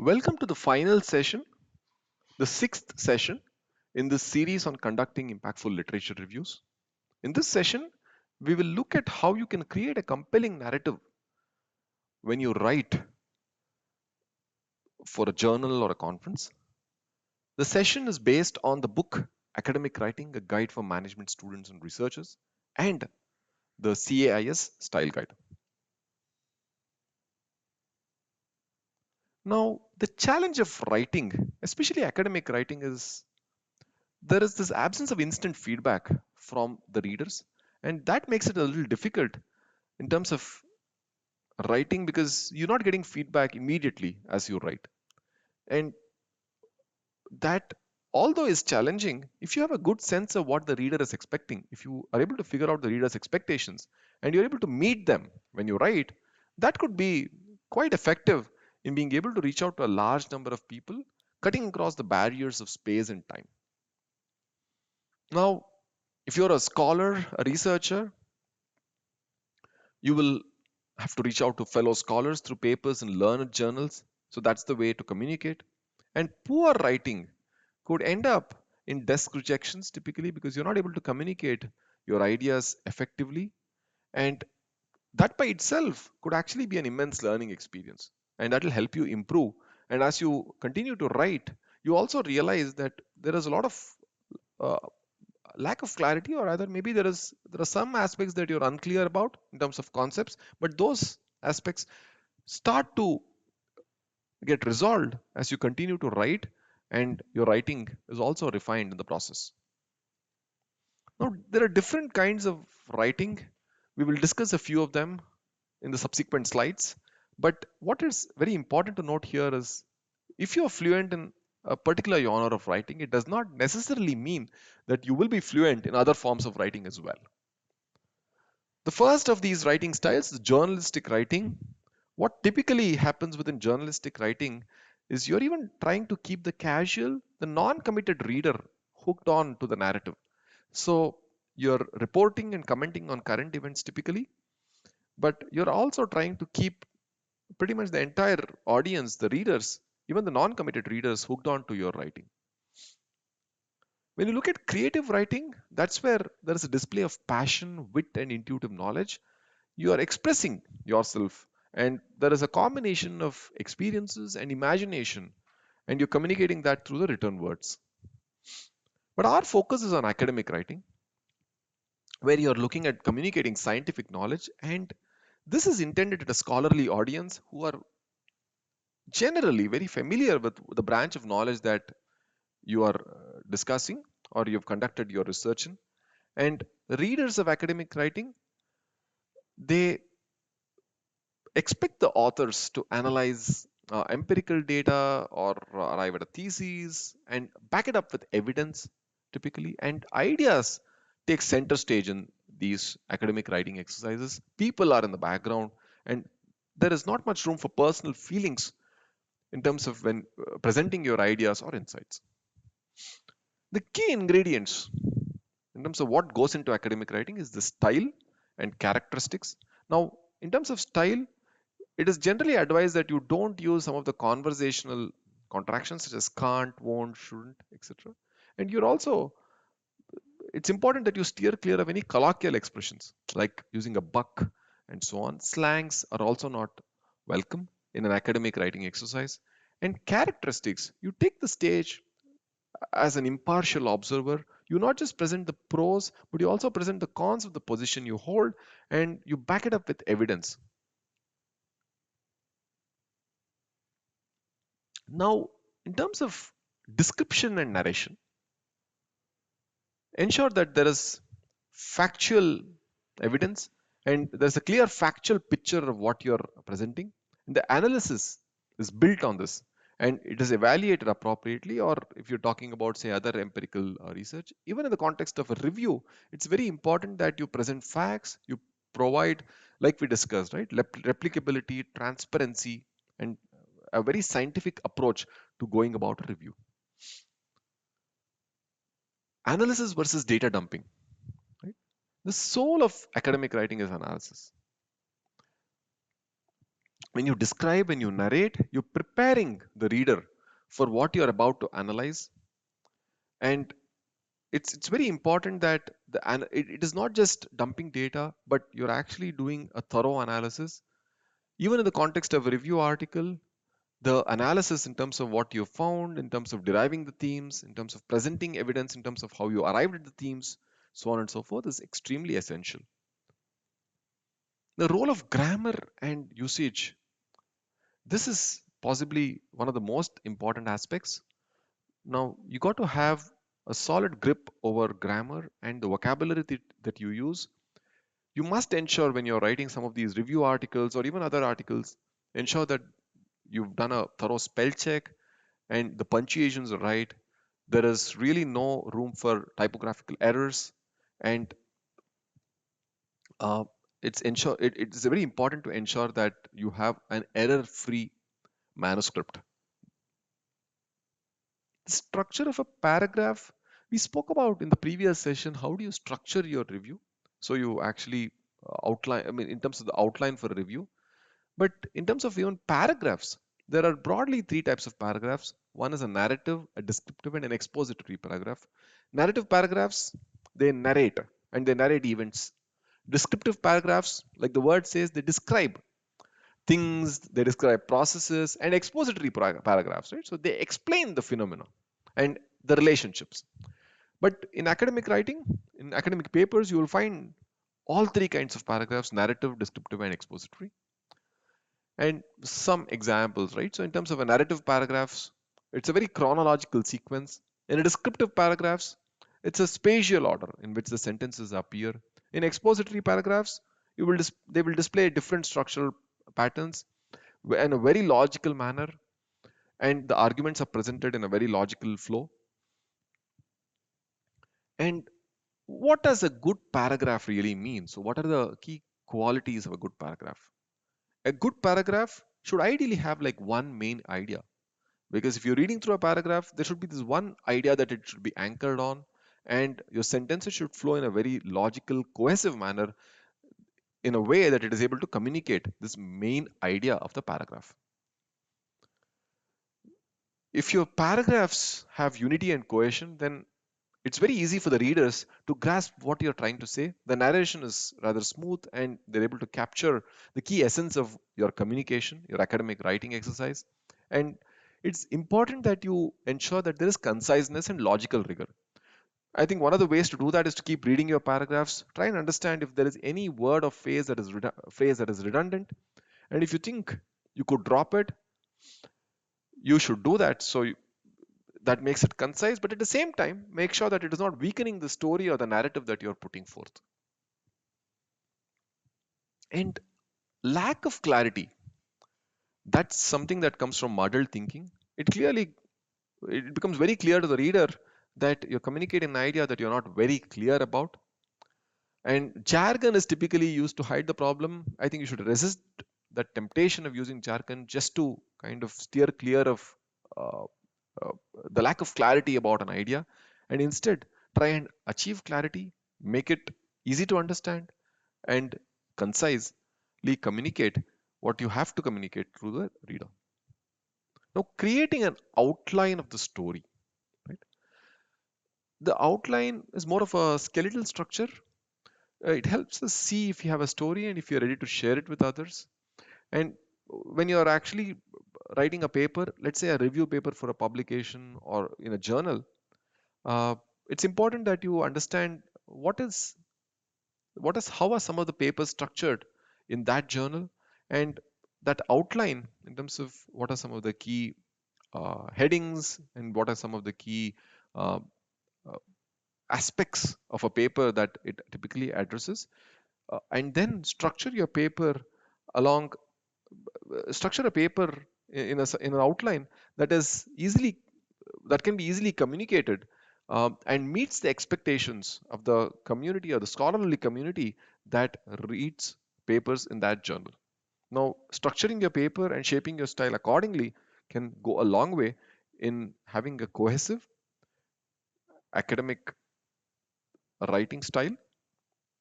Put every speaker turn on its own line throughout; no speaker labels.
Welcome to the final session, the sixth session in this series on conducting impactful literature reviews. In this session, we will look at how you can create a compelling narrative when you write for a journal or a conference. The session is based on the book Academic Writing, a guide for management students and researchers, and the CAIS style guide. Now, the challenge of writing, especially academic writing, is there is this absence of instant feedback from the readers, and that makes it a little difficult in terms of writing because you're not getting feedback immediately as you write. And that, although is challenging, if you have a good sense of what the reader is expecting, if you are able to figure out the reader's expectations and you're able to meet them when you write, that could be quite effective in being able to reach out to a large number of people, cutting across the barriers of space and time. Now, if you're a scholar, a researcher, you will have to reach out to fellow scholars through papers and learned journals. So that's the way to communicate. And poor writing could end up in desk rejections typically because you're not able to communicate your ideas effectively. And that by itself could actually be an immense learning experience. And that will help you improve. And as you continue to write, you also realize that there is a lot of uh, lack of clarity, or rather maybe there are some aspects that you're unclear about in terms of concepts, but those aspects start to get resolved as you continue to write, and your writing is also refined in the process. Now there are different kinds of writing. We will discuss a few of them in the subsequent slides, but what is very important to note here is if you're fluent in a particular genre of writing, it does not necessarily mean that you will be fluent in other forms of writing as well. The first of these writing styles is journalistic writing. What typically happens within journalistic writing is you're even trying to keep the casual, the non committed reader hooked on to the narrative. So you're reporting and commenting on current events typically, but you're also trying to keep pretty much the entire audience, the readers, even the non committed readers, hooked on to your writing. When you look at creative writing, that's where there is a display of passion, wit, and intuitive knowledge. You are expressing yourself, and there is a combination of experiences and imagination, and you're communicating that through the written words. But our focus is on academic writing, where you're looking at communicating scientific knowledge, and this is intended at a scholarly audience who are generally very familiar with the branch of knowledge that you are discussing or you've conducted your research in. And readers of academic writing, they expect the authors to analyze empirical data or arrive at a thesis and back it up with evidence typically, and ideas take center stage in these academic writing exercises. People are in the background, and there is not much room for personal feelings in terms of when presenting your ideas or insights. The key ingredients in terms of what goes into academic writing is the style and characteristics. Now, in terms of style, it is generally advised that you don't use some of the conversational contractions such as can't, won't, shouldn't, etc. And you're also, it's important that you steer clear of any colloquial expressions like using a buck and so on. Slangs are also not welcome in an academic writing exercise. And characteristics, you take the stage as an impartial observer. You not just present the pros, but you also present the cons of the position you hold, and you back it up with evidence. Now, in terms of description and narration, ensure that there is factual evidence and there's a clear factual picture of what you're presenting. And the analysis is built on this and it is evaluated appropriately. Or if you're talking about, say, other empirical research, even in the context of a review, it's very important that you present facts, you provide, like we discussed, right, replicability, transparency, and a very scientific approach to going about a review. Analysis versus data dumping, right? The soul of academic writing is analysis. When you describe and you narrate, you're preparing the reader for what you're about to analyze. And it's very important that it is not just dumping data, but you're actually doing a thorough analysis. Even in the context of a review article, the analysis in terms of what you found, in terms of deriving the themes, in terms of presenting evidence, in terms of how you arrived at the themes, so on and so forth, is extremely essential. The role of grammar and usage. This is possibly one of the most important aspects. Now, you got to have a solid grip over grammar and the vocabulary that you use. You must ensure when you're writing some of these review articles or even other articles, ensure that you've done a thorough spell check and the punctuations are right. There is really no room for typographical errors, and uh, it's very important to ensure that you have an error-free manuscript. The structure of a paragraph, we spoke about in the previous session. How do you structure your review? So you actually outline, I mean, in terms of the outline for a review. But in terms of even paragraphs, there are broadly three types of paragraphs. One is a narrative, a descriptive, and an expository paragraph. Narrative paragraphs, they narrate and they narrate events. Descriptive paragraphs, like the word says, they describe things, they describe processes, and expository paragraphs, right? So they explain the phenomena and the relationships. But in academic writing, in academic papers, you will find all three kinds of paragraphs: narrative, descriptive, and expository. And some examples, right? So in terms of a narrative paragraphs, it's a very chronological sequence. In a descriptive paragraphs, it's a spatial order in which the sentences appear. In expository paragraphs, they will display different structural patterns in a very logical manner, and the arguments are presented in a very logical flow. And what does a good paragraph really mean? So what are the key qualities of a good paragraph? A good paragraph should ideally have like one main idea, because if you're reading through a paragraph, there should be this one idea that it should be anchored on, and your sentences should flow in a very logical, cohesive manner, in a way that it is able to communicate this main idea of the paragraph. If your paragraphs have unity and cohesion, then it's very easy for the readers to grasp what you're trying to say. The narration is rather smooth and they're able to capture the key essence of your communication, your academic writing exercise. And it's important that you ensure that there is conciseness and logical rigor. I think one of the ways to do that is to keep reading your paragraphs, try and understand if there is any word or phrase that is redundant. And if you think you could drop it, you should do that. That makes it concise, but at the same time, make sure that it is not weakening the story or the narrative that you're putting forth. And lack of clarity, that's something that comes from muddled thinking. It becomes very clear to the reader that you're communicating an idea that you're not very clear about. And jargon is typically used to hide the problem. I think you should resist the temptation of using jargon just to kind of steer clear of uh, uh, the lack of clarity about an idea, and instead try and achieve clarity, make it easy to understand, and concisely communicate what you have to communicate through the reader. Now, creating an outline of the story, right? The outline is more of a skeletal structure. It helps us see if you have a story and if you're ready to share it with others. And when you're actually writing a paper, let's say a review paper for a publication or in a journal, uh, it's important that you understand how are some of the papers structured in that journal, and that outline in terms of what are some of the key headings and what are some of the key uh, uh, aspects of a paper that it typically addresses, and then along structure a paper in an outline that is easily that can be easily communicated, and meets the expectations of the community or the scholarly community that reads papers in that journal. Now, structuring your paper and shaping your style accordingly can go a long way in having a cohesive academic writing style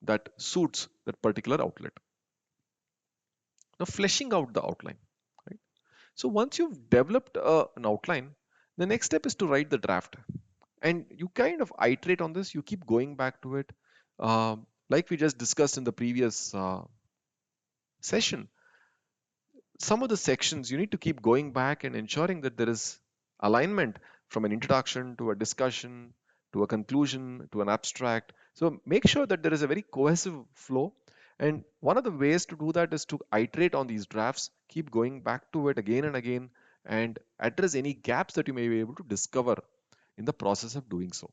that suits that particular outlet. Now, fleshing out the outline. Right? So once you've developed an outline, the next step is to write the draft. And you kind of iterate on this. You keep going back to it. Like we just discussed in the previous session, some of the sections you need to keep going back and ensuring that there is alignment from an introduction to a discussion to a conclusion to an abstract. So make sure that there is a very cohesive flow. And one of the ways to do that is to iterate on these drafts, keep going back to it again and again, and address any gaps that you may be able to discover in the process of doing so.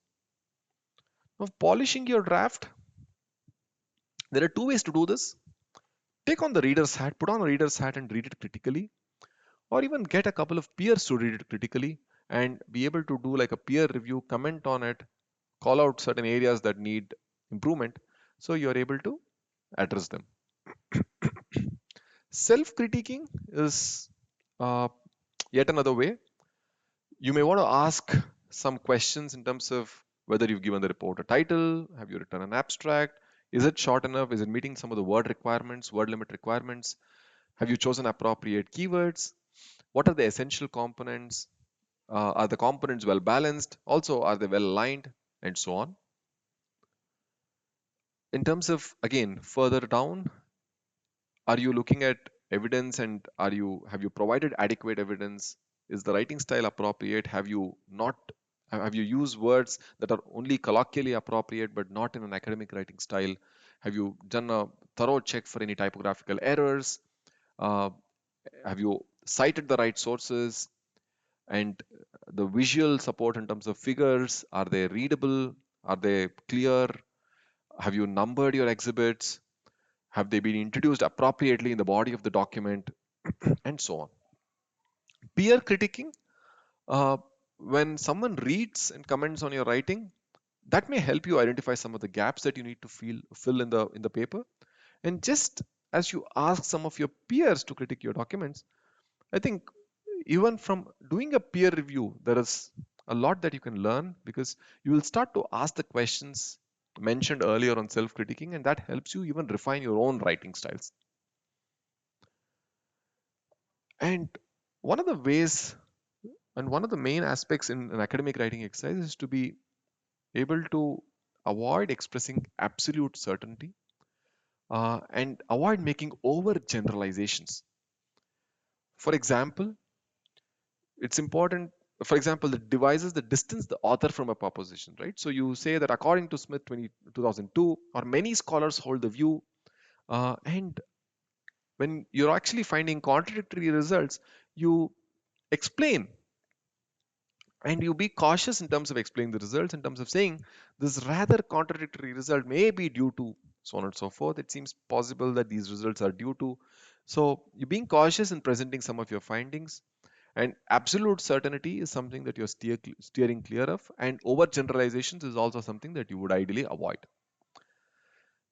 Now, polishing your draft, there are two ways to do this. Take on the reader's hat, put on a reader's hat and read it critically, or even get a couple of peers to read it critically and be able to do like a peer review, comment on it, call out certain areas that need improvement, so you're able to address them. Self-critiquing is uh, yet another way. You may want to ask some questions in terms of whether you've given the report a title, have you written an abstract, is it short enough, is it meeting some of the word requirements, word limit requirements, have you chosen appropriate keywords, what are the essential components, are the components well balanced, also are they well aligned, and so on. In terms of, again, further down, are you looking at evidence and have you provided adequate evidence? Is the writing style appropriate? Have you used words that are only colloquially appropriate but not in an academic writing style? Have you done a thorough check for any typographical errors? Uh, have you cited the right sources? And the visual support in terms of figures, are they readable? Are they clear? Have you numbered your exhibits? Have they been introduced appropriately in the body of the document? And so on. Peer critiquing, uh, when someone reads and comments on your writing, that may help you identify some of the gaps that you need to fill in the paper. And just as you ask some of your peers to critique your documents, I think even from doing a peer review, there is a lot that you can learn, because you will start to ask the questions mentioned earlier on self-critiquing, and that helps you even refine your own writing styles. And one of the ways and one of the main aspects in an academic writing exercise is to be able to avoid expressing absolute certainty, and avoid making over generalizations. For example, it's important, for example, the devices that distance the author from a proposition, right? So you say that according to Smith 2002, or many scholars hold the view, and when you're actually finding contradictory results, you explain, and you be cautious in terms of explaining the results, in terms of saying this rather contradictory result may be due to so on and so forth. It seems possible that these results are due to. So you're being cautious in presenting some of your findings, and absolute certainty is something that you're steering clear of, and overgeneralizations is also something that you would ideally avoid.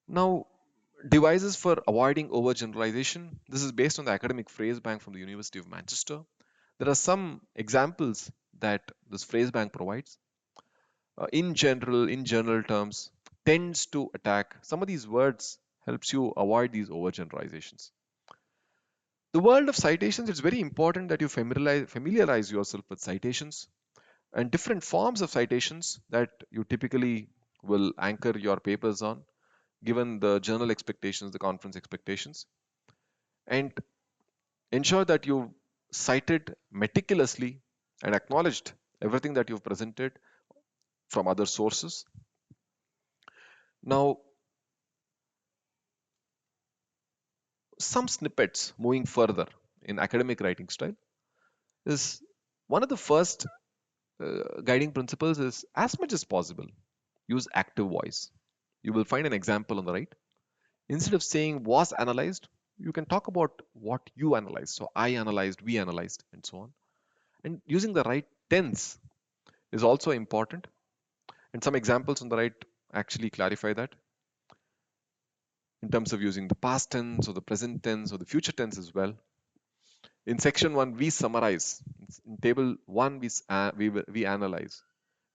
Now, devices for avoiding overgeneralization. This is based on the academic phrase bank from the University of Manchester. There are some examples that this phrase bank provides. In general, in general terms, tends to attack. Some of these words helps you avoid these overgeneralizations. The world of citations, it's very important that you familiarize yourself with citations and different forms of citations that you typically will anchor your papers on, given the journal expectations, the conference expectations, and ensure that you cited meticulously and acknowledged everything that you've presented from other sources. Now, some snippets moving further in academic writing style is one of the first guiding principles is, as much as possible, use active voice. You will find an example on the right. Instead of saying was analyzed, you can talk about what you analyzed. So I analyzed, we analyzed, and so on. And using the right tense is also important. And some examples on the right actually clarify that, in terms of using the past tense or the present tense or the future tense as well. In section 1, we summarize. In table 1, we analyze,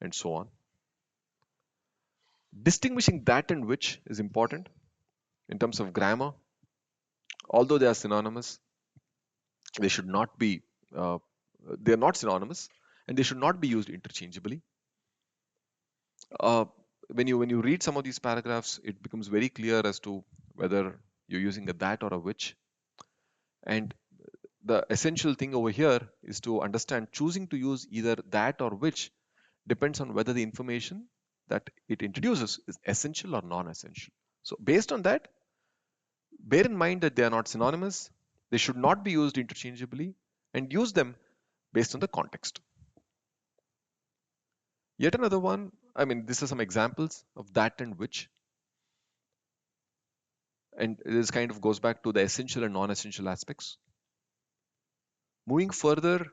and so on. Distinguishing that and which is important in terms of grammar. Although they are synonymous, they should not be, uh, they are not synonymous, and they should not be used interchangeably. Uh, when you read some of these paragraphs, it becomes very clear as to whether you're using a that or a which. And the essential thing over here is to understand choosing to use either that or which depends on whether the information that it introduces is essential or non-essential. So based on that, bear in mind that they are not synonymous, they should not be used interchangeably, and use them based on the context. Yet another one, I mean, these are some examples of that and which, and this kind of goes back to the essential and non-essential aspects. Moving further,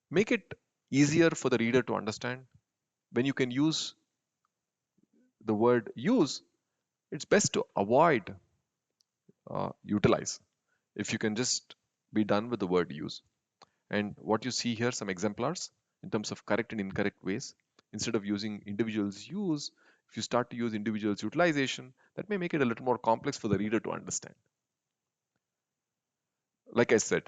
make it easier for the reader to understand. When you can use the word use, it's best to avoid utilize. If you can just be done with the word use. And what you see here, some exemplars in terms of correct and incorrect ways. Instead of using individuals use, if you start to use individuals utilization, that may make it a little more complex for the reader to understand. Like I said,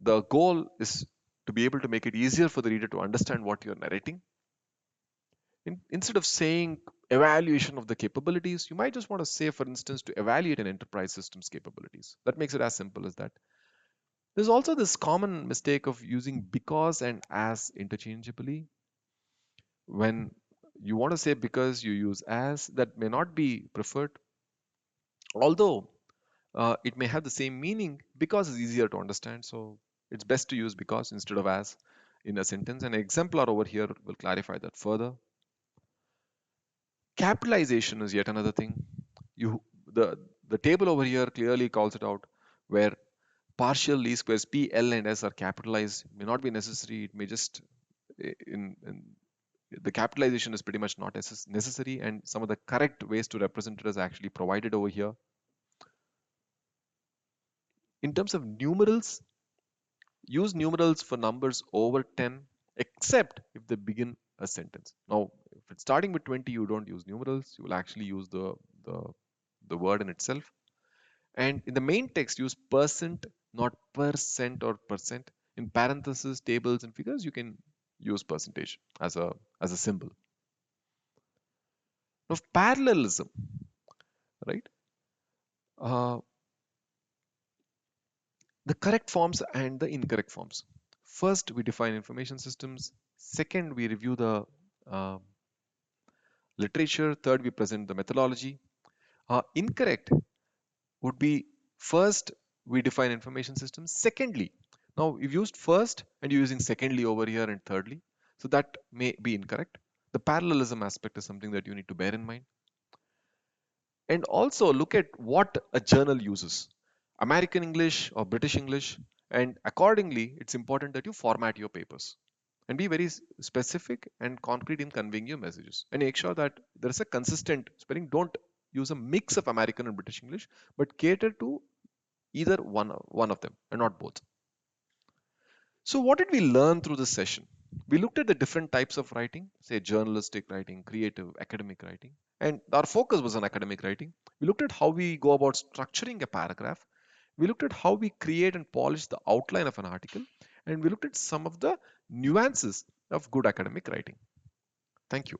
the goal is to be able to make it easier for the reader to understand what you're narrating. Instead of saying evaluation of the capabilities, you might just want to say, for instance, to evaluate an enterprise system's capabilities. That makes it as simple as that. There's also this common mistake of using because and as interchangeably. When you want to say because, you use as. That may not be preferred, although it may have the same meaning. Because is easier to understand, so it's best to use because instead of as in a sentence. An exemplar over here will clarify that further. Capitalization is yet another thing. You the table over here clearly calls it out, where partial least squares P, L, and S are capitalized. May not be necessary. It may just in the capitalization is pretty much not necessary, and some of the correct ways to represent it is actually provided over here. In terms of numerals, use numerals for numbers over 10, except if they begin a sentence. Now, if it's starting with 20, you don't use numerals. You will actually use the, the word in itself. And in the main text, use percent, not percent or percent. In parentheses, tables, and figures, you can use percentage as a symbol. Now, parallelism, right? Uh, the correct forms and the incorrect forms. First, we define information systems. Second, we review the uh, literature. Third, we present the methodology. Incorrect would be first, we define information systems. Secondly, now you've used first and you're using secondly over here and thirdly. So that may be incorrect. The parallelism aspect is something that you need to bear in mind. And also look at what a journal uses, American English or British English, and accordingly, it's important that you format your papers and be very specific and concrete in conveying your messages, and make sure that there is a consistent spelling. Don't use a mix of American and British English, but cater to either one of them and not both. So what did we learn through this session? We looked at the different types of writing, say journalistic writing, creative, academic writing, and our focus was on academic writing. We looked at how we go about structuring a paragraph. We looked at how we create and polish the outline of an article, and we looked at some of the nuances of good academic writing. Thank you.